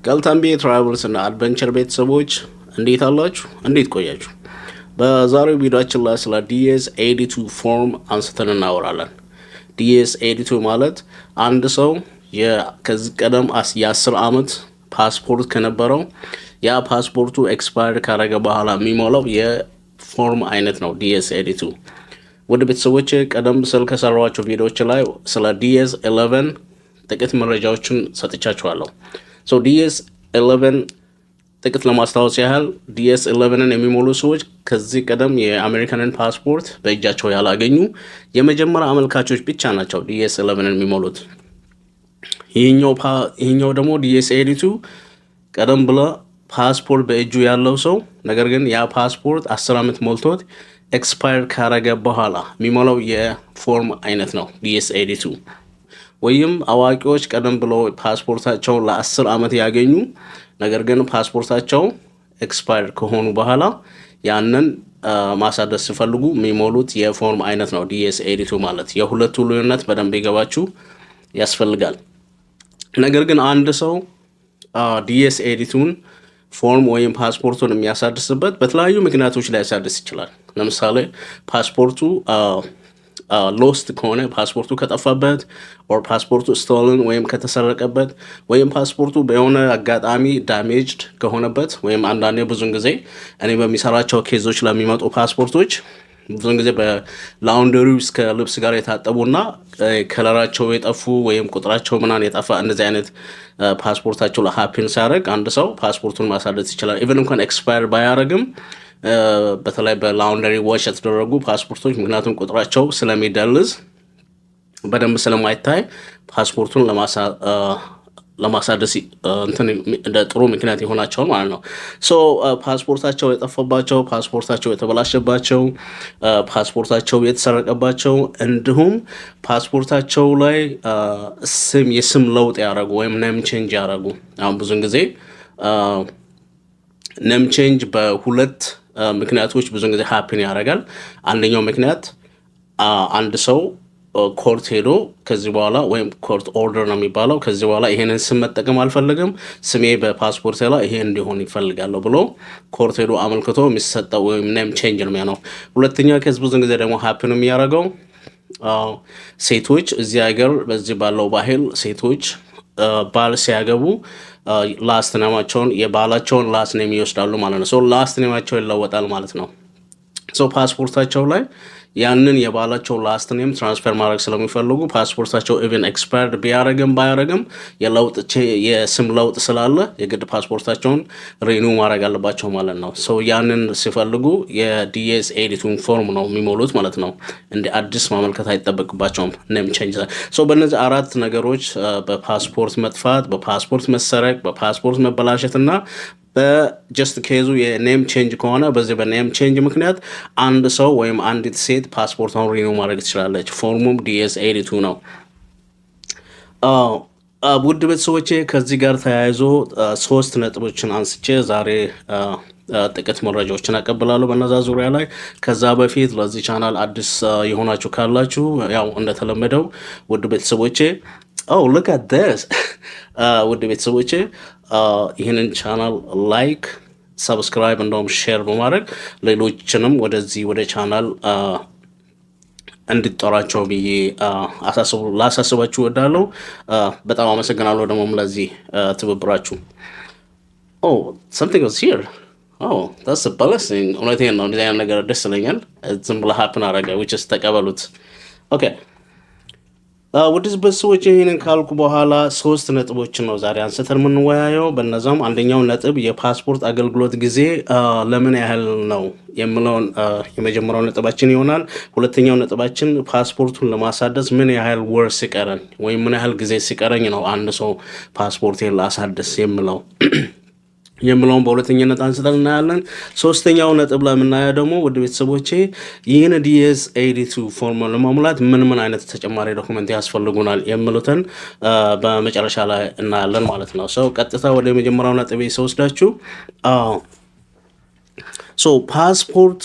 ገልተንቢ ትራቨልስ እና አድቨንቸር ቤተሰቦች እንዴት አላችሁ? እንዴት ቆያችሁ? በዛሬው ቪዲዮአችን ላይ ስለ ዲኤስ 82 ፎርም አንስተን እናወራለን። ዲኤስ 82 ማለት አንድ ሰው ከዚህ ቀደም የ10 ዓመት ፓስፖርት ከነበረው ያ ፓስፖርቱ ኤክስፓየር ካረገ በኋላ የሚሞላው የፎርም አይነት ነው ዲኤስ 82። ወደ ቤተሰቦች ቀደም ስል ከሰራኋቸው ቪዲዮዎች ላይ ስለ ዲኤስ 11 ጥቂት መረጃዎችን ሰጥቻችኋለሁ። ዲኤስ 11 ጥቂት ለማስታወስ ያህል ዲኤስ 11ን የሚሞሉ ሰዎች ከዚህ ቀደም የአሜሪካንን ፓስፖርት በእጃቸው ያላገኙ የመጀመሪያ አመልካቾች ብቻ ናቸው ዲኤስ 11ን የሚሞሉት። ይህኛው ደግሞ ዲኤስ 82 ቀደም ብለ ፓስፖርት በእጁ ያለው ሰው ነገር ግን ያ ፓስፖርት 10 ዓመት ሞልቶት ኤክስፓየር ካረገ በኋላ የሚሞላው የፎርም አይነት ነው ዲኤስ 82። ወይም አዋቂዎች ቀደም ብለው ፓስፖርታቸው ለ10 ዓመት ያገኙ ነገር ግን ፓስፖርታቸው ኤክስፓየር ከሆኑ በኋላ ያንን ማሳደስ ሲፈልጉ የሚሞሉት የፎርም አይነት ነው ዲኤስ 82 ማለት። የሁለቱ ልዩነት በደንብ ይገባችሁ ያስፈልጋል። ነገር ግን አንድ ሰው ዲኤስ 82ን ፎርም ወይም ፓስፖርቱን የሚያሳድስበት በተለያዩ ምክንያቶች ላይ ያሳድስ ይችላል። ለምሳሌ ፓስፖርቱ ሎስት ከሆነ ፓስፖርቱ ከጠፋበት ኦር ፓስፖርቱ ስቶልን ወይም ከተሰረቀበት ወይም ፓስፖርቱ በሆነ አጋጣሚ ዳሜጅድ ከሆነበት ወይም አንዳንዴ ብዙን ጊዜ እኔ በሚሰራቸው ኬዞች ለሚመጡ ፓስፖርቶች ብዙን ጊዜ በላውንደሪ እስከ ልብስ ጋር የታጠቡና ከለራቸው የጠፉ ወይም ቁጥራቸው ምናምን የጠፋ እንደዚህ አይነት ፓስፖርታቸው ለሀፒን ሲያደርግ አንድ ሰው ፓስፖርቱን ማሳደስ ይችላል። ኢቨን እንኳን ኤክስፓየር ባያደርግም በተለይ በላውንደሪ ዋሽ የተደረጉ ፓስፖርቶች ምክንያቱም ቁጥራቸው ስለሚደልዝ በደንብ ስለማይታይ ፓስፖርቱን ለማሳደስ እንደ ጥሩ ምክንያት ይሆናቸዋል ማለት ነው። ፓስፖርታቸው የጠፋባቸው፣ ፓስፖርታቸው የተበላሸባቸው፣ ፓስፖርታቸው የተሰረቀባቸው እንዲሁም ፓስፖርታቸው ላይ የስም ለውጥ ያደረጉ ወይም ኔም ቼንጅ ያደረጉ። አሁን ብዙን ጊዜ ኔም ቼንጅ በሁለት ምክንያቶች ብዙን ጊዜ ሀፕን ያደርጋል። አንደኛው ምክንያት አንድ ሰው ኮርት ሄዶ ከዚህ በኋላ ወይም ኮርት ኦርደር ነው የሚባለው፣ ከዚህ በኋላ ይሄንን ስም መጠቀም አልፈልግም፣ ስሜ በፓስፖርት ላይ ይሄ እንዲሆን ይፈልጋለሁ ብሎ ኮርት ሄዶ አመልክቶ የሚሰጠው ወይም ኔም ቼንጅ ነው የሚሆነው። ሁለተኛ ከዚህ ብዙን ጊዜ ደግሞ ሀፕን የሚያደርገው ሴቶች እዚህ ሀገር በዚህ ባለው ባህል ሴቶች ባል ሲያገቡ ላስት ኔማቸውን የባላቸውን ላስት ኔም ይወስዳሉ ማለት ነው። ላስት ኔማቸው ይለወጣል ማለት ነው። ፓስፖርታቸው ላይ ያንን የባላቸው ላስት ኔም ትራንስፈር ማድረግ ስለሚፈልጉ ፓስፖርታቸው ኢቨን ኤክስፓየርድ ቢያረግም ባያረግም የስም ለውጥ ስላለ የግድ ፓስፖርታቸውን ሪኒው ማድረግ አለባቸው ማለት ነው። ያንን ሲፈልጉ የዲኤስ 82 ፎርም ነው የሚሞሉት ማለት ነው። እንደ አዲስ ማመልከት አይጠበቅባቸውም ኔም ቼንጅ። በእነዚህ አራት ነገሮች በፓስፖርት መጥፋት፣ በፓስፖርት መሰረቅ፣ በፓስፖርት መበላሸት እና በጀስት ኬዙ የኔም ቼንጅ ከሆነ በዚህ በኔም ቼንጅ ምክንያት አንድ ሰው ወይም አንዲት ሴት ፓስፖርቷን ሪኒው ማድረግ ትችላለች። ፎርሙም ዲኤስ 82 ነው። ውድ ቤተሰቦቼ ከዚህ ጋር ተያይዞ 3 ነጥቦችን አንስቼ ዛሬ ጥቂት መረጃዎችን አቀብላለሁ በነዛ ዙሪያ ላይ። ከዛ በፊት ለዚህ ቻናል አዲስ የሆናችሁ ካላችሁ ያው እንደተለመደው ውድ ቤተሰቦቼ look at this ውድ ቤተሰቦቼ ይህንን ቻናል ላይክ፣ ሰብስክራይብ እንደውም ሼር በማድረግ ሌሎችንም ወደዚህ ወደ ቻናል እንድጠራቸው ብዬ ላሳስባችሁ እወዳለሁ። በጣም አመሰግናለሁ ደግሞም ለዚህ ትብብራችሁ። something was here. that's a blessing። እውነቴን ነው። እንደዚህ አይነት ነገር ደስ ይለኛል። ዝም ብለህ ሀፕን አረገ which ተቀበሉት። ኦኬ ውድ ቤተሰቦች ይህንን ካልኩ በኋላ 3 ነጥቦችን ነው ዛሬ አንስተን የምንወያየው። በነዛም አንደኛው ነጥብ የፓስፖርት አገልግሎት ጊዜ ለምን ያህል ነው የሚለውን የመጀመሪያው ነጥባችን ይሆናል። ሁለተኛው ነጥባችን ፓስፖርቱን ለማሳደስ ምን ያህል ወር ሲቀረን ወይም ምን ያህል ጊዜ ሲቀረኝ ነው አንድ ሰው ፓስፖርቴን ላሳደስ የምለውን በሁለተኛነት አንስተን እናያለን። ሶስተኛው ነጥብ ላይ የምናየው ደግሞ ውድ ቤተሰቦቼ ይህን ዲኤስ 82 ፎርም ለማሙላት ምን አይነት ተጨማሪ ዶክመንት ያስፈልጉናል የሚሉትን በመጨረሻ ላይ እናያለን ማለት ነው። ቀጥታ ወደ መጀመሪያው ነጥብ ስወስዳችሁ ፓስፖርት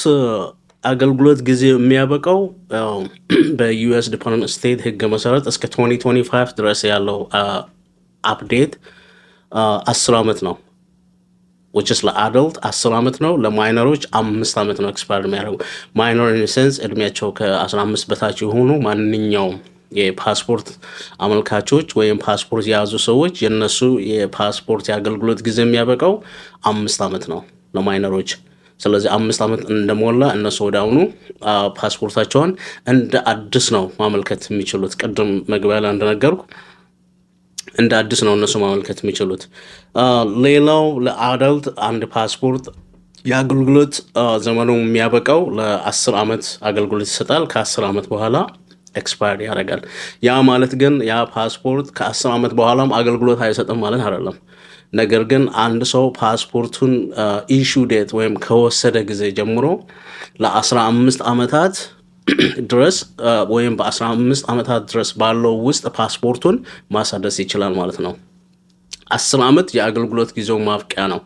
አገልግሎት ጊዜ የሚያበቃው በዩኤስ ዲፓርትመንት ስቴት ህግ መሰረት እስከ 2025 ድረስ ያለው አፕዴት 10 ዓመት ነው። which is ለአደልት 10 ዓመት ነው። ለማይነሮች 5 ዓመት ነው ኤክስፓየር የሚያደርጉ። ማይነር ኢን ሴንስ እድሜያቸው ከ15 በታች የሆኑ ማንኛውም የፓስፖርት አመልካቾች ወይም ፓስፖርት የያዙ ሰዎች የነሱ የፓስፖርት የአገልግሎት ጊዜ የሚያበቃው 5 ዓመት ነው ለማይነሮች። ስለዚህ 5 ዓመት እንደሞላ እነሱ ወዲያውኑ ፓስፖርታቸውን እንደ አዲስ ነው ማመልከት የሚችሉት። ቅድም መግቢያ ላይ እንደነገርኩ እንደ አዲስ ነው እነሱ ማመልከት የሚችሉት። ሌላው ለአዳልት አንድ ፓስፖርት የአገልግሎት ዘመኑ የሚያበቃው ለ10 ዓመት አገልግሎት ይሰጣል። ከ10 ዓመት በኋላ ኤክስፓየር ያደርጋል። ያ ማለት ግን ያ ፓስፖርት ከ10 ዓመት በኋላም አገልግሎት አይሰጥም ማለት አይደለም። ነገር ግን አንድ ሰው ፓስፖርቱን ኢሹ ዴት ወይም ከወሰደ ጊዜ ጀምሮ ለ15 ዓመታት ድረስ ወይም በ15 ዓመታት ድረስ ባለው ውስጥ ፓስፖርቱን ማሳደስ ይችላል ማለት ነው። 10 ዓመት የአገልግሎት ጊዜው ማብቂያ ነው።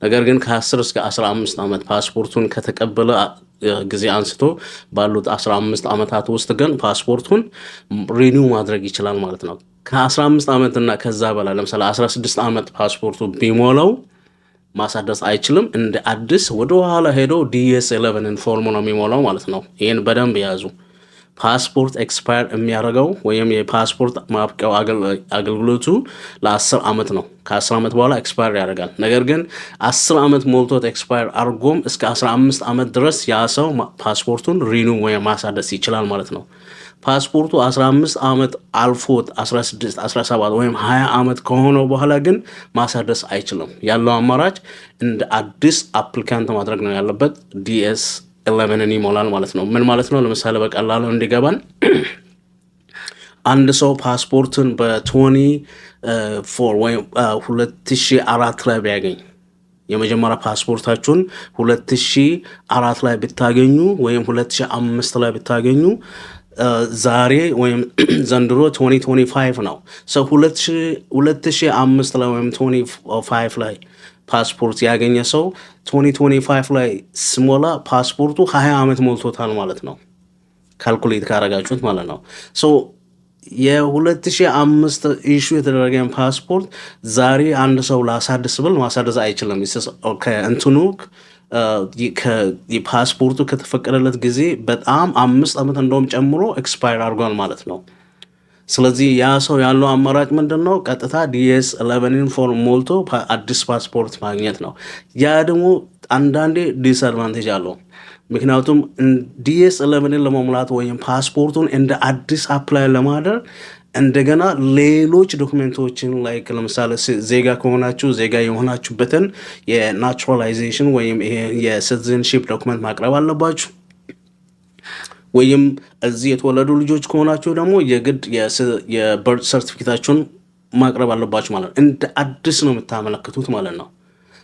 ነገር ግን ከ10 እስከ 15 ዓመት ፓስፖርቱን ከተቀበለ ጊዜ አንስቶ ባሉት 15 ዓመታት ውስጥ ግን ፓስፖርቱን ሪኒው ማድረግ ይችላል ማለት ነው። ከ15 ዓመት እና ከዛ በላይ ለምሳሌ 16 ዓመት ፓስፖርቱ ቢሞላው ማሳደስ አይችልም። እንደ አዲስ ወደ ኋላ ሄዶ DS11 ፎርሙ ነው የሚሞላው ማለት ነው። ይህን በደንብ ያዙ። ፓስፖርት ኤክስፓየር የሚያደርገው ወይም የፓስፖርት ማብቂያው አገልግሎቱ ለ10 ዓመት ነው። ከ10 ዓመት በኋላ ኤክስፓየር ያደርጋል። ነገር ግን 10 ዓመት ሞልቶት ኤክስፓየር አድርጎም እስከ 15 ዓመት ድረስ ያ ሰው ፓስፖርቱን ሪኑ ወይም ማሳደስ ይችላል ማለት ነው። ፓስፖርቱ 15 ዓመት አልፎት 16፣ 17 ወይም 20 ዓመት ከሆነው በኋላ ግን ማሳደስ አይችልም። ያለው አማራጭ እንደ አዲስ አፕሊካንት ማድረግ ነው ያለበት። DS11 ይሞላል ማለት ነው። ምን ማለት ነው? ለምሳሌ በቀላሉ እንዲገባን አንድ ሰው ፓስፖርትን በ2004 ወይም 2004 ላይ ቢያገኝ የመጀመሪያ ፓስፖርታችሁን 2004 ላይ ብታገኙ ወይም 2005 ላይ ብታገኙ ዛሬ ወይም ዘንድሮ 2025 ነው። ሰው 2005 ላይ ወይም 2025 ላይ ፓስፖርት ያገኘ ሰው 2025 ላይ ስሞላ ፓስፖርቱ 20 ዓመት ሞልቶታል ማለት ነው። ካልኩሌት ካረጋችሁት ማለት ነው። ሶ የ2005 ኢሹ የተደረገን ፓስፖርት ዛሬ አንድ ሰው ላሳድስ ብል ማሳደስ አይችልም። ከእንትኑ የፓስፖርቱ ከተፈቀደለት ጊዜ በጣም 5 ዓመት እንደውም ጨምሮ ኤክስፓየር አድርጓል ማለት ነው። ስለዚህ ያ ሰው ያለው አማራጭ ምንድን ነው? ቀጥታ DS11 ፎርም ሞልቶ አዲስ ፓስፖርት ማግኘት ነው። ያ ደግሞ አንዳንዴ ዲስአድቫንቴጅ አለው። ምክንያቱም DS11 ለመሙላት ወይም ፓስፖርቱን እንደ አዲስ አፕላይ ለማድረግ እንደገና ሌሎች ዶክመንቶችን ላይክ ለምሳሌ ዜጋ ከሆናችሁ ዜጋ የሆናችሁበትን የናቹራላይዜሽን ወይም ይሄ የሲቲዝንሺፕ ዶክመንት ማቅረብ አለባችሁ። ወይም እዚህ የተወለዱ ልጆች ከሆናችሁ ደግሞ የግድ የበርት ሰርቲፊኬታችሁን ማቅረብ አለባችሁ ማለት ነው። እንደ አዲስ ነው የምታመለክቱት ማለት ነው።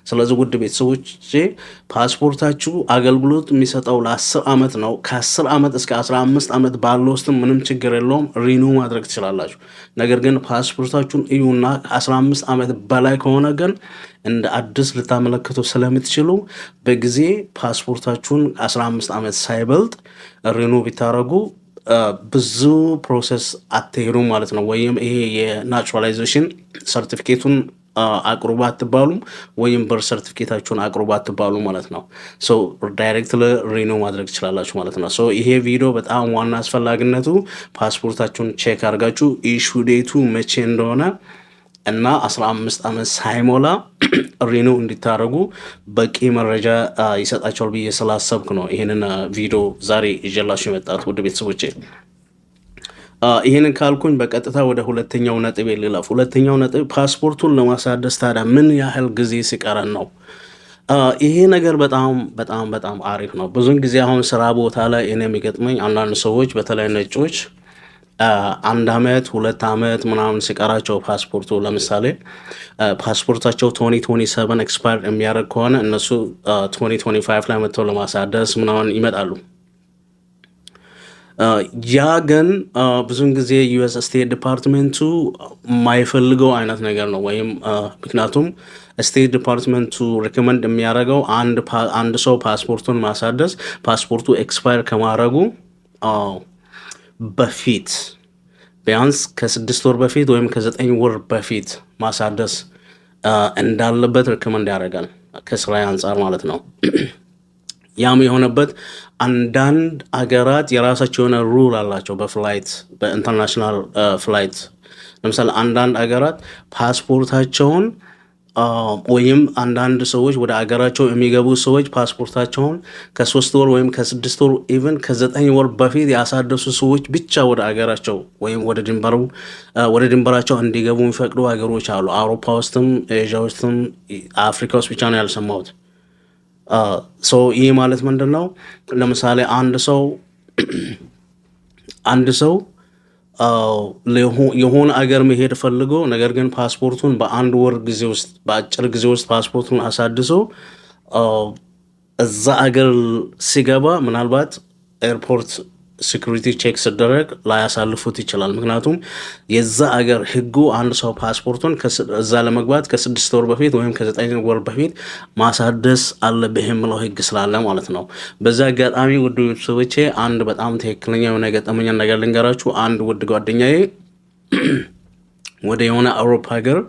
ስለዚህ ውድ ቤተሰቦች ፓስፖርታችሁ አገልግሎት የሚሰጠው ለ10 ዓመት ነው። ከ10 ዓመት እስከ 15 ዓመት ባለው ውስጥ ምንም ችግር የለውም፣ ሪኑ ማድረግ ትችላላችሁ። ነገር ግን ፓስፖርታችሁን እዩና ከ15 ዓመት በላይ ከሆነ ግን እንደ አዲስ ልታመለክቱ ስለምትችሉ በጊዜ ፓስፖርታችሁን 15 ዓመት ሳይበልጥ ሪኑ ቢታረጉ ብዙ ፕሮሰስ አትሄዱም ማለት ነው። ወይም ይሄ የናቹራላይዜሽን ሰርቲፊኬቱን አቅርቡ አትባሉም፣ ወይም በር ሰርቲፊኬታችሁን አቅርቡ አትባሉ ማለት ነው። ሶ ዳይሬክት ሪኒው ማድረግ ትችላላችሁ ማለት ነው። ሶ ይሄ ቪዲዮ በጣም ዋና አስፈላጊነቱ ፓስፖርታችሁን ቼክ አድርጋችሁ ኢሹ ዴቱ መቼ እንደሆነ እና 15 ዓመት ሳይሞላ ሪኒው እንዲታረጉ በቂ መረጃ ይሰጣቸዋል ብዬ ስላሰብኩ ነው ይህንን ቪዲዮ ዛሬ ይዤላችሁ የመጣሁት ውድ ቤተሰቦቼ። ይህንን ካልኩኝ በቀጥታ ወደ ሁለተኛው ነጥብ ልለፍ። ሁለተኛው ነጥብ ፓስፖርቱን ለማሳደስ ታዲያ ምን ያህል ጊዜ ሲቀረን ነው? ይሄ ነገር በጣም በጣም በጣም አሪፍ ነው። ብዙን ጊዜ አሁን ስራ ቦታ ላይ እኔ የሚገጥመኝ አንዳንድ ሰዎች በተለይ ነጮች 1 ዓመት 2 ዓመት ምናምን ሲቀራቸው ፓስፖርቱ ለምሳሌ ፓስፖርታቸው 2027 ኤክስፓየር የሚያደርግ ከሆነ እነሱ 2025 ላይ መጥተው ለማሳደስ ምናምን ይመጣሉ። ያ ግን ብዙን ጊዜ ዩኤስ ስቴት ዲፓርትሜንቱ የማይፈልገው አይነት ነገር ነው። ወይም ምክንያቱም ስቴት ዲፓርትሜንቱ ሪኮመንድ የሚያደርገው አንድ ሰው ፓስፖርቱን ማሳደስ ፓስፖርቱ ኤክስፓየር ከማድረጉ በፊት ቢያንስ ከ6 ወር በፊት ወይም ከ9 ወር በፊት ማሳደስ እንዳለበት ሪኮመንድ ያደርጋል ከስራ አንጻር ማለት ነው። ያም የሆነበት አንዳንድ አገራት የራሳቸው የሆነ ሩል አላቸው በፍላይት በኢንተርናሽናል ፍላይት። ለምሳሌ አንዳንድ አገራት ፓስፖርታቸውን ወይም አንዳንድ ሰዎች ወደ አገራቸው የሚገቡ ሰዎች ፓስፖርታቸውን ከ3 ወር ወይም ከ6 ወር ኢቨን ከ9 ወር በፊት ያሳደሱ ሰዎች ብቻ ወደ አገራቸው ወይም ወደ ድንበራቸው እንዲገቡ የሚፈቅዱ ሀገሮች አሉ። አውሮፓ ውስጥም ኤዥያ ውስጥም አፍሪካ ውስጥ ብቻ ነው ያልሰማሁት። ይህ ማለት ምንድን ነው? ለምሳሌ አንድ ሰው የሆነ አገር መሄድ ፈልጎ ነገር ግን ፓስፖርቱን በአንድ ወር ጊዜ ውስጥ በአጭር ጊዜ ውስጥ ፓስፖርቱን አሳድሶ እዛ አገር ሲገባ ምናልባት ኤርፖርት ሴኩሪቲ ቼክ ሲደረግ ላያሳልፉት ይችላል። ምክንያቱም የዛ አገር ህጉ አንድ ሰው ፓስፖርቱን እዛ ለመግባት ከ6 ወር በፊት ወይም ከ9 ወር በፊት ማሳደስ አለብህ የሚለው ህግ ስላለ ማለት ነው። በዛ አጋጣሚ ውድ ቤተሰቦቼ አንድ በጣም ትክክለኛ የሆነ የገጠመኝ ነገር ልንገራችሁ። አንድ ውድ ጓደኛዬ ወደ የሆነ አውሮፓ ሀገር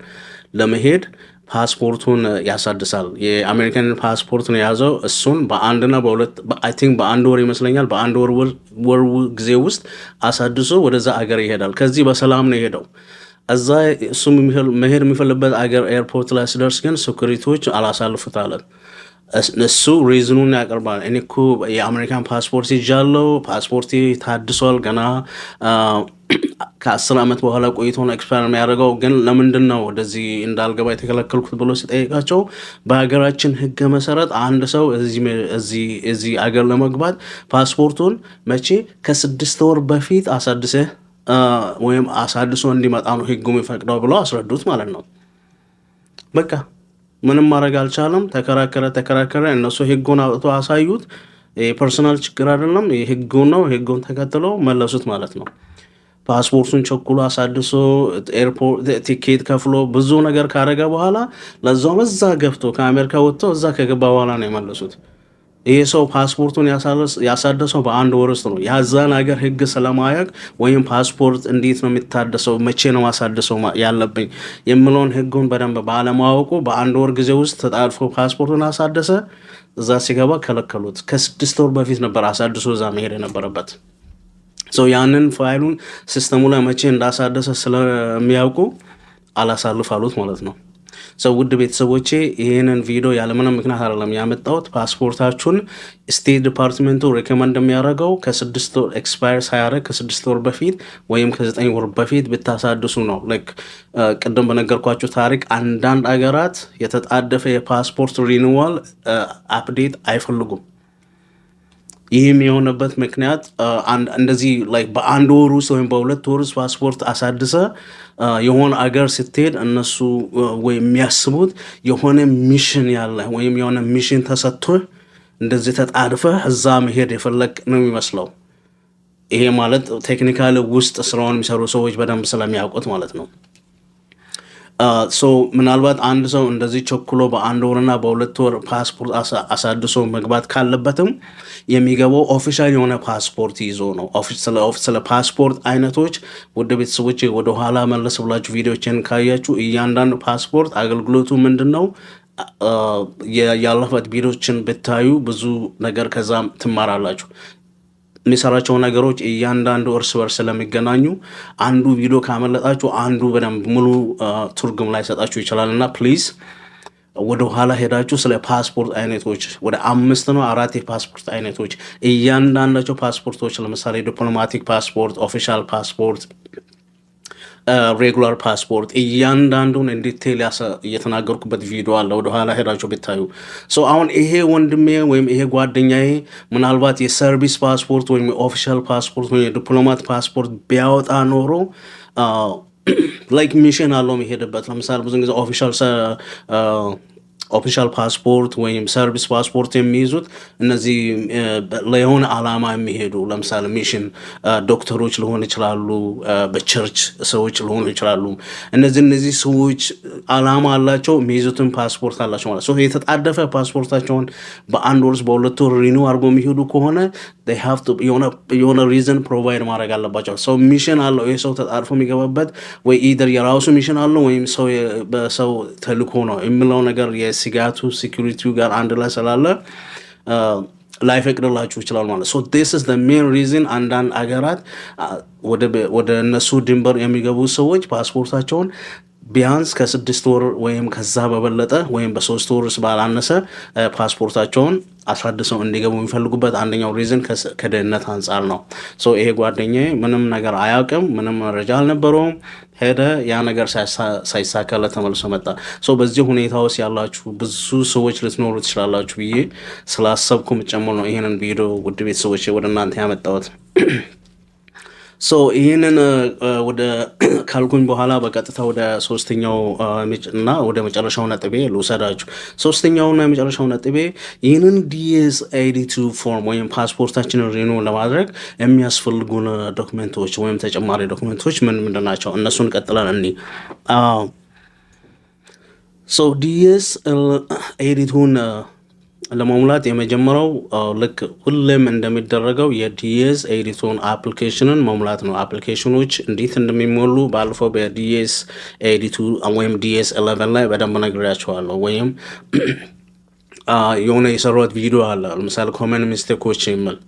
ለመሄድ ፓስፖርቱን ያሳድሳል። የአሜሪካን ፓስፖርቱን የያዘው እሱን በአንድና በሁለት አይ ቲንክ በአንድ ወር ይመስለኛል በአንድ ወር ጊዜ ውስጥ አሳድሶ ወደዛ አገር ይሄዳል። ከዚህ በሰላም ነው የሄደው። እዛ እሱ መሄድ የሚፈልግበት አገር ኤርፖርት ላይ ሲደርስ ግን ሴኩሪቲዎች አላሳልፉት አለ። እሱ ሪዝኑን ያቀርባል። እኔ እኮ የአሜሪካን ፓስፖርት ይዣለሁ፣ ፓስፖርት ታድሷል፣ ገና ከ10 ዓመት በኋላ ቆይቶ ነው ኤክስፓየር የሚያደርገው፣ ግን ለምንድን ነው ወደዚህ እንዳልገባ የተከለከልኩት ብሎ ሲጠይቃቸው በሀገራችን ህግ መሰረት አንድ ሰው እዚህ አገር ለመግባት ፓስፖርቱን መቼ ከ6 ወር በፊት አሳድሰህ ወይም አሳድሶ እንዲመጣ ነው ህጉ የሚፈቅደው ብሎ አስረዱት ማለት ነው። በቃ ምንም ማድረግ አልቻለም። ተከራከረ። እነሱ ህጉን አውጥቶ አሳዩት። የፐርሰናል ችግር አይደለም፣ የህጉ ነው። ህጉን ተከትለው መለሱት ማለት ነው። ፓስፖርቱን ቸኩሎ አሳድሶ ኤርፖርት ቲኬት ከፍሎ ብዙ ነገር ካረገ በኋላ ለዛውም እዛ ገብቶ ከአሜሪካ ወጥቶ እዛ ከገባ በኋላ ነው የመለሱት። ይሄ ሰው ፓስፖርቱን ያሳደሰው በአንድ ወር ውስጥ ነው። ያዛን ሀገር ህግ ስለማያውቅ ወይም ፓስፖርት እንዴት ነው የሚታደሰው፣ መቼ ነው ማሳደሰው ያለብኝ የምለውን ህጉን በደንብ ባለማወቁ በአንድ ወር ጊዜ ውስጥ ተጣድፎ ፓስፖርቱን አሳደሰ። እዛ ሲገባ ከለከሉት። ከ6 ወር በፊት ነበር አሳድሶ እዛ መሄድ የነበረበት። ያንን ፋይሉን ሲስተሙ ላይ መቼ እንዳሳደሰ ስለሚያውቁ አላሳልፋሉት ማለት ነው። ውድ ቤተሰቦቼ ይህንን ቪዲዮ ያለምንም ምክንያት አይደለም ያመጣሁት። ፓስፖርታችሁን ስቴት ዲፓርትመንቱ ሪኮመንድ የሚያደርገው ከ6 ወር ኤክስፓየር ሳያደርግ ከ6 ወር በፊት ወይም ከ9 ወር በፊት ብታሳድሱ ነው። ቅድም በነገርኳችሁ ታሪክ አንዳንድ አገራት የተጣደፈ የፓስፖርት ሪኒዋል አፕዴት አይፈልጉም። ይህም የሆነበት ምክንያት እንደዚህ በአንድ ወር ውስጥ ወይም በ2 ወር ውስጥ ፓስፖርት አሳድሰ የሆነ አገር ስትሄድ እነሱ ወይም የሚያስቡት የሆነ ሚሽን ያለ ወይም የሆነ ሚሽን ተሰጥቶ እንደዚህ ተጣድፈ እዛ መሄድ የፈለግ ነው የሚመስለው። ይሄ ማለት ቴክኒካል ውስጥ ስራውን የሚሰሩ ሰዎች በደንብ ስለሚያውቁት ማለት ነው። ምናልባት አንድ ሰው እንደዚህ ቸኩሎ በአንድ ወርና በ2 ወር ፓስፖርት አሳድሶ መግባት ካለበትም የሚገባው ኦፊሻል የሆነ ፓስፖርት ይዞ ነው። ስለ ፓስፖርት አይነቶች ወደ ቤተሰቦች ወደኋላ መለስ ብላችሁ ቪዲዮችን ካያችሁ እያንዳንዱ ፓስፖርት አገልግሎቱ ምንድን ነው ያለፈት ቪዲዮችን ብታዩ ብዙ ነገር ከዛም ትማራላችሁ። የሚሰራቸው ነገሮች እያንዳንዱ እርስ በርስ ስለሚገናኙ አንዱ ቪዲዮ ካመለጣችሁ አንዱ በደንብ ሙሉ ትርጉም ላይ ሰጣችሁ ይችላል። እና ፕሊዝ ወደ ኋላ ሄዳችሁ ስለ ፓስፖርት አይነቶች ወደ 5 ነው 4 የፓስፖርት አይነቶች እያንዳንዳቸው ፓስፖርቶች ለምሳሌ ዲፕሎማቲክ ፓስፖርት፣ ኦፊሻል ፓስፖርት፣ ሬጉላር ፓስፖርት እያንዳንዱን ዲቴል እየተናገርኩበት ቪዲዮ አለ። ወደኋላ ሄዳችሁ ብታዩ። አሁን ይሄ ወንድሜ ወይም ይሄ ጓደኛዬ ምናልባት የሰርቪስ ፓስፖርት ወይም የኦፊሻል ፓስፖርት ወይም የዲፕሎማት ፓስፖርት ቢያወጣ ኖሮ ሚሽን አለው የሚሄድበት። ለምሳሌ ብዙ ጊዜ ኦፊሻል ፓስፖርት ወይም ሰርቪስ ፓስፖርት የሚይዙት እነዚህ ለየሆነ ዓላማ የሚሄዱ ለምሳሌ ሚሽን ዶክተሮች ሊሆኑ ይችላሉ፣ በቸርች ሰዎች ሊሆኑ ይችላሉ። እነዚህ ሰዎች ዓላማ አላቸው፣ የሚይዙትን ፓስፖርት አላቸው ማለት ነው። የተጣደፈ ፓስፖርታቸውን በአንድ ወር በሁለት ወር ሪኒው አድርጎ የሚሄዱ ከሆነ የሆነ ሪዝን ፕሮቫይድ ማድረግ አለባቸው። ሰው ሚሽን አለው፣ ይህ ሰው ተጣድፎ የሚገባበት ወይ ኢደር የራሱ ሚሽን አለው ወይም በሰው ተልኮ ነው የሚለው ነገር የስጋቱ ሴኩሪቲው ጋር አንድ ላይ ስላለ ላይፈቅድላችሁ ይችላል ማለት ሶ ዲስ ኢዝ ዘ ሜን ሪዝን አንዳንድ አገራት ወደ እነሱ ድንበር የሚገቡ ሰዎች ፓስፖርታቸውን ቢያንስ ከ6 ወር ወይም ከዛ በበለጠ ወይም በ3 ወር ባላነሰ ፓስፖርታቸውን አሳድሰው እንዲገቡ የሚፈልጉበት አንደኛው ሪዝን ከደህንነት አንጻር ነው። ሶ ይሄ ጓደኛዬ ምንም ነገር አያውቅም፣ ምንም መረጃ አልነበረውም። ሄደ፣ ያ ነገር ሳይሳካለት ተመልሶ መጣ። ሶ በዚህ ሁኔታ ውስጥ ያላችሁ ብዙ ሰዎች ልትኖሩ ትችላላችሁ ብዬ ስላሰብኩ ጨምሮ ነው ይህንን ቪዲዮ ውድ ቤተሰቦች ወደ እናንተ ያመጣሁት። ሶ ይህንን ወደ ካልኩኝ በኋላ በቀጥታ ወደ ሶስተኛው እና ወደ መጨረሻው ነጥቤ ልውሰዳችሁ። ሶስተኛውና የመጨረሻው ነጥቤ ይህንን DS-82 ፎርም ወይም ፓስፖርታችንን ሪኒው ለማድረግ የሚያስፈልጉን ዶክመንቶች ወይም ተጨማሪ ዶክመንቶች ምንድን ናቸው? እነሱን ቀጥለን እኒ ሶ DS-82ን ለመሙላት የመጀመሪያው ልክ ሁሌም እንደሚደረገው የDS-82 አፕሊኬሽንን መሙላት ነው። አፕሊኬሽኖች እንዴት እንደሚሞሉ ባለፈው በDS-82 ወይም DS-11 ላይ በደንብ ነግሬያቸዋለሁ። ወይም የሆነ የሰራሁት ቪዲዮ አለ ለምሳሌ ኮመን ሚስቴኮች የሚል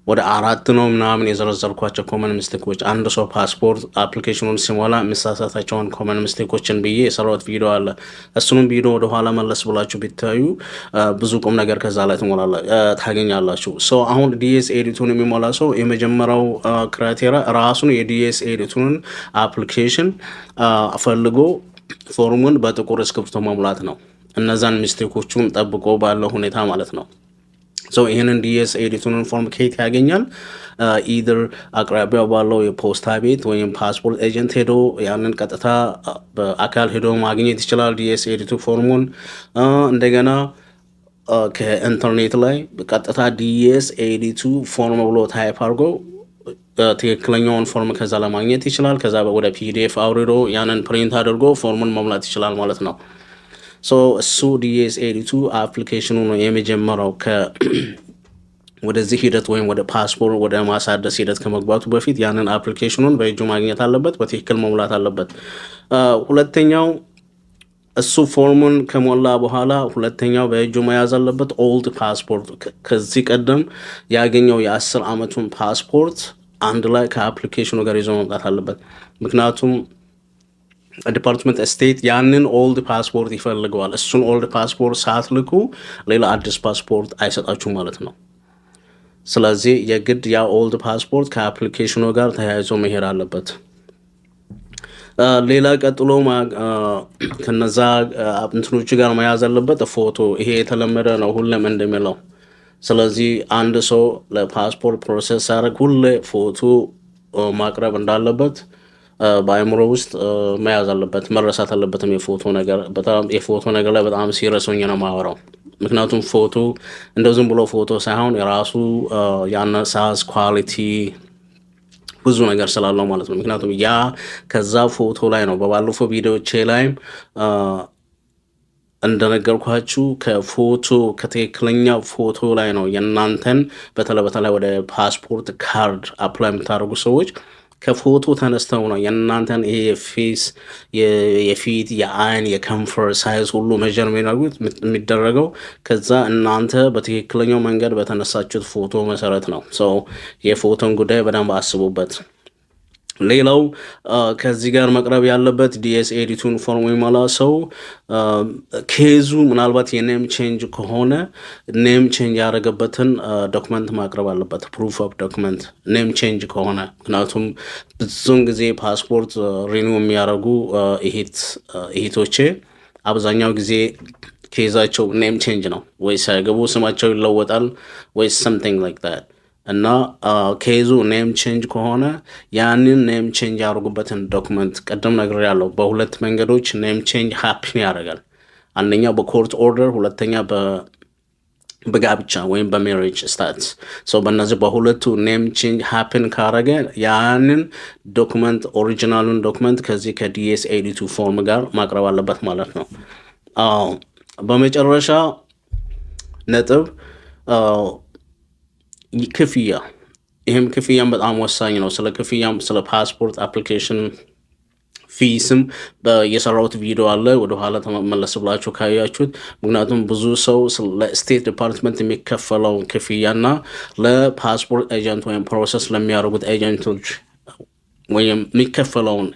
ወደ 4 ነው ምናምን የዘረዘርኳቸው ኮመን ሚስቴኮች፣ አንድ ሰው ፓስፖርት አፕሊኬሽኑን ሲሞላ የሚሳሳታቸውን ኮመን ሚስቴኮችን ብዬ የሰራሁት ቪዲዮ አለ። እሱንም ቪዲዮ ወደኋላ መለስ ብላችሁ ቢታዩ ብዙ ቁም ነገር ከዛ ላይ ታገኛላችሁ። ሶ አሁን DS-82 የሚሞላ ሰው የመጀመሪያው ክራይቴሪያ ራሱን የDS-82 አፕሊኬሽን ፈልጎ ፎርሙን በጥቁር እስክሪብቶ መሙላት ነው። እነዛን ሚስቴኮቹን ጠብቆ ባለው ሁኔታ ማለት ነው። ሶ ይህንን DS-82 ፎርም ከየት ያገኛል? ኢደር አቅራቢያው ባለው የፖስታ ቤት ወይም ፓስፖርት ኤጀንት ሄዶ ያንን ቀጥታ በአካል ሄዶ ማግኘት ይችላል። DS-82 ፎርሙን እንደገና ከኢንተርኔት ላይ ቀጥታ DS-82 ፎርም ብሎ ታይፕ አድርጎ ትክክለኛውን ፎርም ከዛ ለማግኘት ይችላል። ከዛ ወደ PDF አውርዶ ያንን ፕሪንት አድርጎ ፎርሙን መሙላት ይችላል ማለት ነው። ሶ እሱ DS-82 አፕሊኬሽኑ ነው የመጀመሪያው ወደዚህ ሂደት ወይም ወደ ፓስፖርት ወደ ማሳደስ ሂደት ከመግባቱ በፊት ያንን አፕሊኬሽኑን በእጁ ማግኘት አለበት፣ በትክክል መሙላት አለበት። ሁለተኛው እሱ ፎርሙን ከሞላ በኋላ ሁለተኛው በእጁ መያዝ አለበት ኦልድ ፓስፖርት፣ ከዚህ ቀደም ያገኘው የ10 ዓመቱን ፓስፖርት አንድ ላይ ከአፕሊኬሽኑ ጋር ይዞ መምጣት አለበት። ምክንያቱም ዲፓርትመንት ስቴት ያንን ኦልድ ፓስፖርት ይፈልገዋል። እሱን ኦልድ ፓስፖርት ሳትልኩ ሌላ አዲስ ፓስፖርት አይሰጣችሁ ማለት ነው። ስለዚህ የግድ ያ ኦልድ ፓስፖርት ከአፕሊኬሽኑ ጋር ተያይዞ መሄድ አለበት። ሌላ ቀጥሎ ከነዛ እንትኖቹ ጋር መያዝ አለበት ፎቶ። ይሄ የተለመደ ነው ሁሌም እንደሚለው። ስለዚህ አንድ ሰው ለፓስፖርት ፕሮሰስ ሲያደርግ ሁሌ ፎቶ ማቅረብ እንዳለበት በአእምሮ ውስጥ መያዝ አለበት፣ መረሳት አለበትም። የፎቶ ነገር ላይ በጣም ሲሪየስ ሆኜ ነው የማወራው። ምክንያቱም ፎቶ እንደው ዝም ብሎ ፎቶ ሳይሆን የራሱ የአነሳስ ኳሊቲ ብዙ ነገር ስላለው ማለት ነው። ምክንያቱም ያ ከዛ ፎቶ ላይ ነው በባለፈው ቪዲዮቼ ላይም እንደነገርኳችሁ ከትክክለኛ ፎቶ ላይ ነው የእናንተን በተለይ ወደ ፓስፖርት ካርድ አፕላይ የምታደርጉ ሰዎች ከፎቶ ተነስተው ነው የእናንተን ይሄ የፊት የአይን የከንፈር ሳይዝ ሁሉ መጀር የሚደረገው ከዛ እናንተ በትክክለኛው መንገድ በተነሳችሁት ፎቶ መሰረት ነው። የፎቶን ጉዳይ በደንብ አስቡበት። ሌላው ከዚህ ጋር መቅረብ ያለበት DS-82 ፎርም የሚሞላ ሰው ኬዙ ምናልባት የኔም ቼንጅ ከሆነ ኔም ቼንጅ ያደረገበትን ዶክመንት ማቅረብ አለበት። ፕሩፍ ኦፍ ዶክመንት ኔም ቼንጅ ከሆነ ምክንያቱም ብዙውን ጊዜ ፓስፖርት ሪኒው የሚያደርጉ እህቶቼ አብዛኛው ጊዜ ኬዛቸው ኔም ቼንጅ ነው፣ ወይ ሳይገቡ ስማቸው ይለወጣል ወይ something like that እና ኬዙ ኔም ቼንጅ ከሆነ ያንን ኔም ቼንጅ ያደርጉበትን ዶክመንት ቀደም ነግሬያለሁ። በሁለት መንገዶች ኔም ቼንጅ ሃፕን ያደርጋል። አንደኛ በኮርት ኦርደር፣ ሁለተኛ በጋብቻ ወይም በሜሬጅ ስታትስ። ሰው በእነዚህ በሁለቱ ኔም ቼንጅ ሃፕን ካረገ ያንን ዶክመንት ኦሪጂናሉን ዶክመንት ከዚህ ከዲኤስ 82 ፎርም ጋር ማቅረብ አለበት ማለት ነው። በመጨረሻ ነጥብ ክፍያ። ይህም ክፍያም በጣም ወሳኝ ነው። ስለ ክፍያም ስለ ፓስፖርት አፕሊኬሽን ፊስም የሰራሁት ቪዲዮ አለ፣ ወደኋላ ተመለስ ብላችሁ ካያችሁት። ምክንያቱም ብዙ ሰው ለስቴት ዲፓርትመንት የሚከፈለው ክፍያና ለፓስፖርት ኤጀንት ወይም ፕሮሰስ ለሚያደርጉት ኤጀንቶች ወይም የሚከፈለውን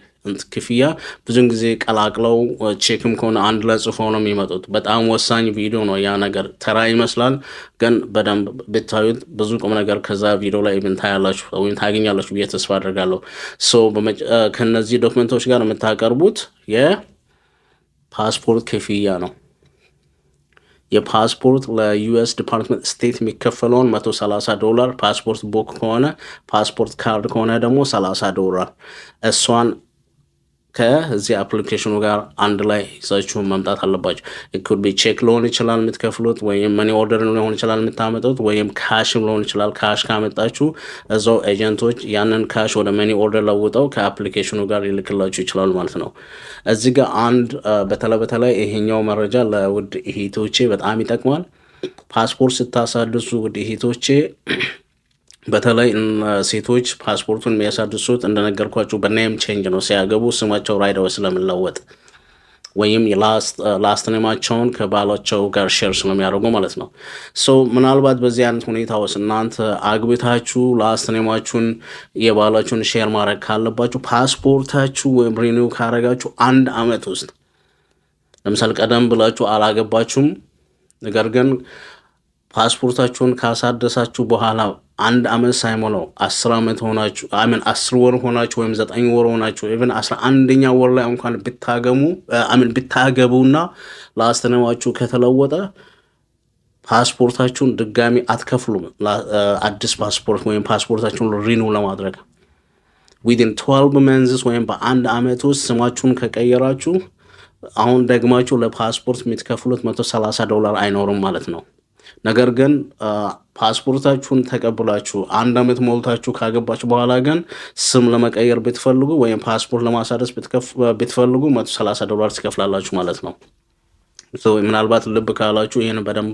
ክፍያ ብዙን ጊዜ ቀላቅለው ቼክም ከሆነ አንድ ላይ ጽፈው ነው የሚመጡት። በጣም ወሳኝ ቪዲዮ ነው። ያ ነገር ተራ ይመስላል፣ ግን በደንብ ብታዩት ብዙ ቁም ነገር ከዛ ቪዲዮ ላይ ታያላችሁ ወይም ታገኛላችሁ ብዬ ተስፋ አድርጋለሁ። ከነዚህ ዶክመንቶች ጋር የምታቀርቡት የፓስፖርት ክፍያ ነው። የፓስፖርት ለዩኤስ ዲፓርትመንት ስቴት የሚከፈለውን $130፣ ፓስፖርት ቡክ ከሆነ ፓስፖርት ካርድ ከሆነ ደግሞ $30 እሷን ከዚህ አፕሊኬሽኑ ጋር አንድ ላይ ይዛችሁ መምጣት አለባችሁ። ኢኩድ ቢ ቼክ ሊሆን ይችላል የምትከፍሉት፣ ወይም መኒ ኦርደር ሊሆን ይችላል የምታመጡት፣ ወይም ካሽም ሊሆን ይችላል። ካሽ ካመጣችሁ እዛው ኤጀንቶች ያንን ካሽ ወደ መኒ ኦርደር ለውጠው ከአፕሊኬሽኑ ጋር ይልክላችሁ ይችላሉ ማለት ነው። እዚህ ጋር አንድ በተለይ ይሄኛው መረጃ ለውድ እህቶቼ በጣም ይጠቅማል። ፓስፖርት ስታሳድሱ ውድ እህቶቼ በተለይ ሴቶች ፓስፖርቱን የሚያሳድሱት እንደነገርኳችሁ በኔም ቼንጅ ነው። ሲያገቡ ስማቸው ራይዳው ስለሚለወጥ ወይም ላስት ኔማቸውን ከባሏቸው ጋር ሼር ስለሚያደርጉ ማለት ነው። ምናልባት በዚህ አይነት ሁኔታ ውስጥ እናንተ አግብታችሁ ላስት ኔማችሁን የባሏችሁን ሼር ማድረግ ካለባችሁ ፓስፖርታችሁ ወይም ሪኒው ካረጋችሁ 1 ዓመት ውስጥ ለምሳሌ ቀደም ብላችሁ አላገባችሁም፣ ነገር ግን ፓስፖርታችሁን ካሳደሳችሁ በኋላ 1 ዓመት ሳይሞላው 10 ዓመት ሆናችሁ 10 ወር ሆናችሁ ወይም 9 ወር ሆናችሁ ኢቭን 11ኛ ወር ላይ እንኳን ብታገቡና ላስት ኔማችሁ ከተለወጠ ፓስፖርታችሁን ድጋሚ አትከፍሉም። አዲስ ፓስፖርት ወይም ፓስፖርታችሁን ሪኒው ለማድረግ ዊዝን 12 መንዝስ ወይም በ1 ዓመት ውስጥ ስማችሁን ከቀየራችሁ አሁን ደግማችሁ ለፓስፖርት የምትከፍሉት $130 አይኖርም ማለት ነው። ነገር ግን ፓስፖርታችሁን ተቀብላችሁ 1 ዓመት ሞልታችሁ ካገባችሁ በኋላ ግን ስም ለመቀየር ብትፈልጉ ወይም ፓስፖርት ለማሳደስ ብትፈልጉ $130 ትከፍላላችሁ ማለት ነው። ምናልባት ልብ ካላችሁ ይህን በደንብ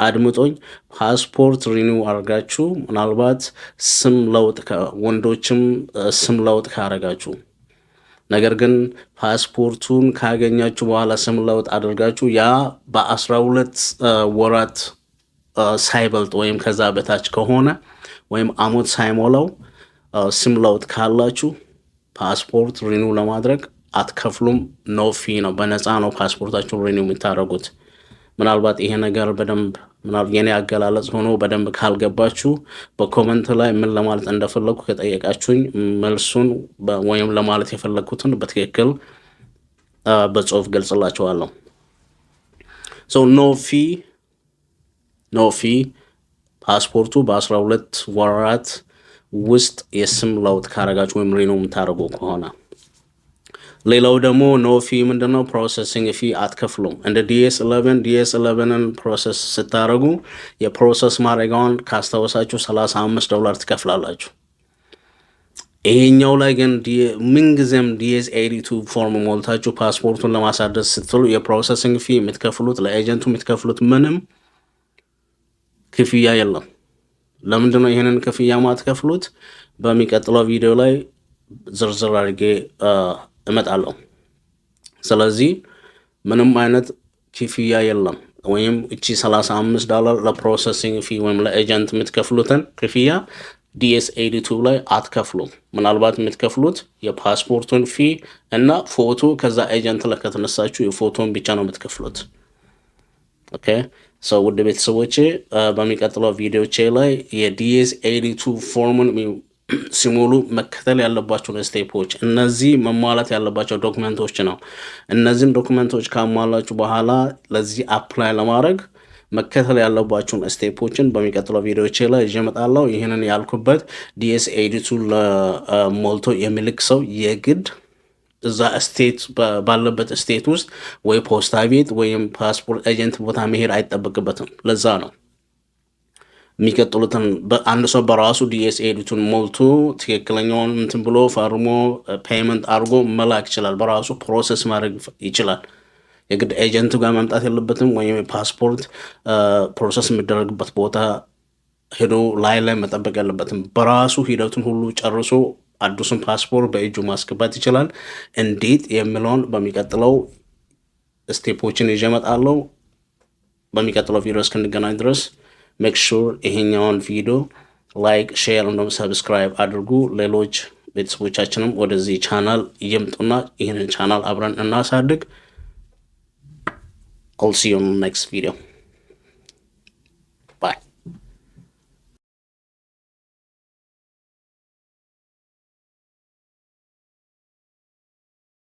አድምጦኝ። ፓስፖርት ሪኒው አድርጋችሁ ምናልባት ስም ለውጥ ወንዶችም ስም ለውጥ ካረጋችሁ፣ ነገር ግን ፓስፖርቱን ካገኛችሁ በኋላ ስም ለውጥ አድርጋችሁ ያ በ12 ወራት ሳይበልጥ ወይም ከዛ በታች ከሆነ ወይም ዓመት ሳይሞላው ስም ለውጥ ካላችሁ ፓስፖርት ሪኒው ለማድረግ አትከፍሉም። ኖ ፊ ነው፣ በነፃ ነው ፓስፖርታችሁን ሪኒው የምታደርጉት። ምናልባት ይሄ ነገር በደንብ የኔ አገላለጽ ሆኖ በደንብ ካልገባችሁ በኮመንት ላይ ምን ለማለት እንደፈለኩ ከጠየቃችሁኝ መልሱን ወይም ለማለት የፈለኩትን በትክክል በጽሁፍ ገልጽላችኋለሁ። ኖ ፊ ፓስፖርቱ በ12 ወራት ውስጥ የስም ለውጥ ካረጋችሁ ወይም ሪኒው የምታደርጉ ከሆነ። ሌላው ደግሞ ኖ ፊ ምንድነው? ፕሮሰሲንግ ፊ አትከፍሉም። እንደ ዲኤስ11ን ፕሮሰስ ስታደርጉ የፕሮሰስ ማድረጊያውን ካስታወሳችሁ $35 ትከፍላላችሁ። ይሄኛው ላይ ግን ምንጊዜም ዲኤስ 82 ፎርም ሞልታችሁ ፓስፖርቱን ለማሳደስ ስትሉ የፕሮሰሲንግ ፊ የምትከፍሉት ለኤጀንቱ የምትከፍሉት ምንም ክፍያ የለም። ለምንድነው ይሄንን ክፍያ ማትከፍሉት? በሚቀጥለው ቪዲዮ ላይ ዝርዝር አድርጌ እመጣለሁ። ስለዚህ ምንም አይነት ክፍያ የለም። ወይም እቺ $35 ለፕሮሰሲንግ ፊ ወይም ለኤጀንት የምትከፍሉትን ክፍያ ዲኤስ 82 ላይ አትከፍሉም። ምናልባት የምትከፍሉት የፓስፖርቱን ፊ እና ፎቶ ከዛ ኤጀንት ላይ ከተነሳችሁ የፎቶን ብቻ ነው የምትከፍሉት። ኦኬ ውድ ቤተሰቦቼ በሚቀጥለው ቪዲዮቼ ላይ የዲኤስ 82 ፎርሙን ሲሞሉ መከተል ያለባቸውን ስቴፖች፣ እነዚህ መሟላት ያለባቸው ዶክመንቶች ነው። እነዚህን ዶክመንቶች ካሟላችሁ በኋላ ለዚህ አፕላይ ለማድረግ መከተል ያለባቸውን ስቴፖችን በሚቀጥለው ቪዲዮቼ ላይ ይዤ እመጣለሁ። ይህንን ያልኩበት ዲኤስ 82 ሞልቶ የሚልክ ሰው የግድ እዛ ስቴት ባለበት ስቴት ውስጥ ወይ ፖስታ ቤት ወይም ፓስፖርት ኤጀንት ቦታ መሄድ አይጠበቅበትም። ለዛ ነው የሚቀጥሉትን አንድ ሰው በራሱ ዲኤስ ኤዲቱን ሞልቶ ትክክለኛውን እንትን ብሎ ፈርሞ ፔይመንት አድርጎ መላክ ይችላል። በራሱ ፕሮሰስ ማድረግ ይችላል። የግድ ኤጀንቱ ጋር መምጣት የለበትም። ወይም ፓስፖርት ፕሮሰስ የሚደረግበት ቦታ ሄዶ ላይ መጠበቅ ያለበትም። በራሱ ሂደቱን ሁሉ ጨርሶ አዲሱን ፓስፖርት በእጁ ማስገባት ይችላል። እንዴት የሚለውን በሚቀጥለው ስቴፖችን ይዤ እመጣለሁ። በሚቀጥለው ቪዲዮ እስክንገናኝ ድረስ ሜክ ሹር ይሄኛውን ቪዲዮ ላይክ፣ ሼር እንዲሁም ሰብስክራይብ አድርጉ። ሌሎች ቤተሰቦቻችንም ወደዚህ ቻናል ይምጡና ይህንን ቻናል አብረን እናሳድግ። I'll see you on the next video.